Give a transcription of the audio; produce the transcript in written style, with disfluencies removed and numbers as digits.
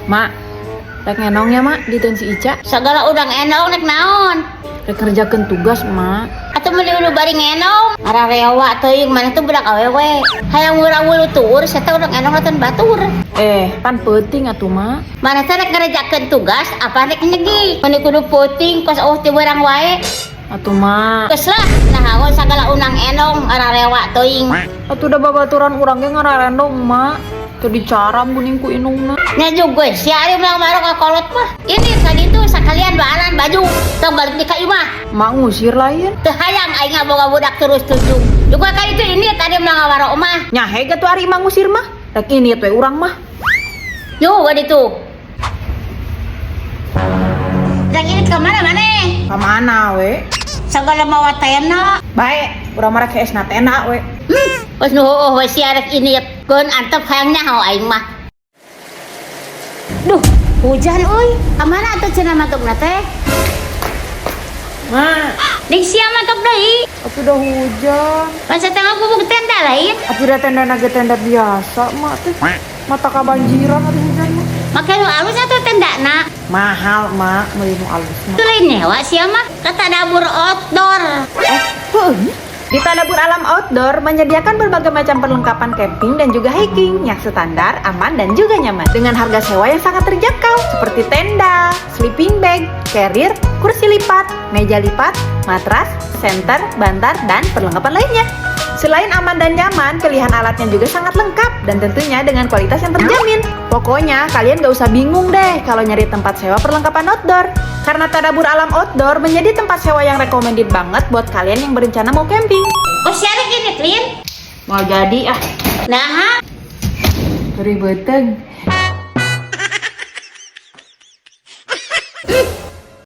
Mak, rek ngenong ya mak di si Ica. Segala udang enong nek naon. Rek kerjakan tugas mak. Atau meuli ulu bari ngenong. Ara rewa teuing mana tuh budak awewe. Hayang urang ulu tuur seta udang enong laten batur. Pan penting atuh mak. Mana teh rek ngerjakeun tugas apa rek nyegi. Mun kudu puting kos ti barang wae. Atuh mak. Geus lah nahaon sagala udang enong ara rewa teuing. Atuh da babaturan urang ge ngararendong mak. Teu dicaram kuning ku inungna. Nya juga si ari ulang marok ka kolot mah. Ini tadi tuh sakalian baalan baju. Tong balik di ka imah. Mak ngusir lain. Teu hayang aing boga budak terus tunjuk. Juga ka itu ini tadi ulang warok mah. Nyahe ge tuh ari mah ngusir mah. Rek ini we urang mah. Yo wadi tuh. Yang ini ke mana maneh? Ka mana we? Sagala mawa tena. Bae, urang mah rek esna tena we. Pas nuheuh we si arek ini keun antep hayang nyaho aing mah. Duh, hujan euy. Kamana atuh cenah matugna teh? Mak, Ning sia matuk deui. atuh udah hujan. Masa tengah bubuk tenda lain. Atuh udah tenda tenda biasa mak teh. Mata kabanjiran atuh hujan mah. Make nu alus atuh tendana. Mahal mak, meuli nu alus mah. Teu lain nyewa sia mah kata dapur outdoor. Heuh. Di Tadabur Alam Outdoor menyediakan berbagai macam perlengkapan camping dan juga hiking yang standar, aman, dan juga nyaman. Dengan harga sewa yang sangat terjangkau, seperti tenda, sleeping bag, carrier, kursi lipat, meja lipat, matras, senter, bantal, dan perlengkapan lainnya. Selain aman dan nyaman, pilihan alatnya juga sangat lengkap dan tentunya dengan kualitas yang terjamin. Pokoknya kalian gak usah bingung deh kalau nyari tempat sewa perlengkapan outdoor. Karena Tadabur Alam Outdoor menjadi tempat sewa yang recommended banget buat kalian yang berencana mau camping. Oh siapa gini, Lin? Mau jadi ah. Nah, Ribeteng.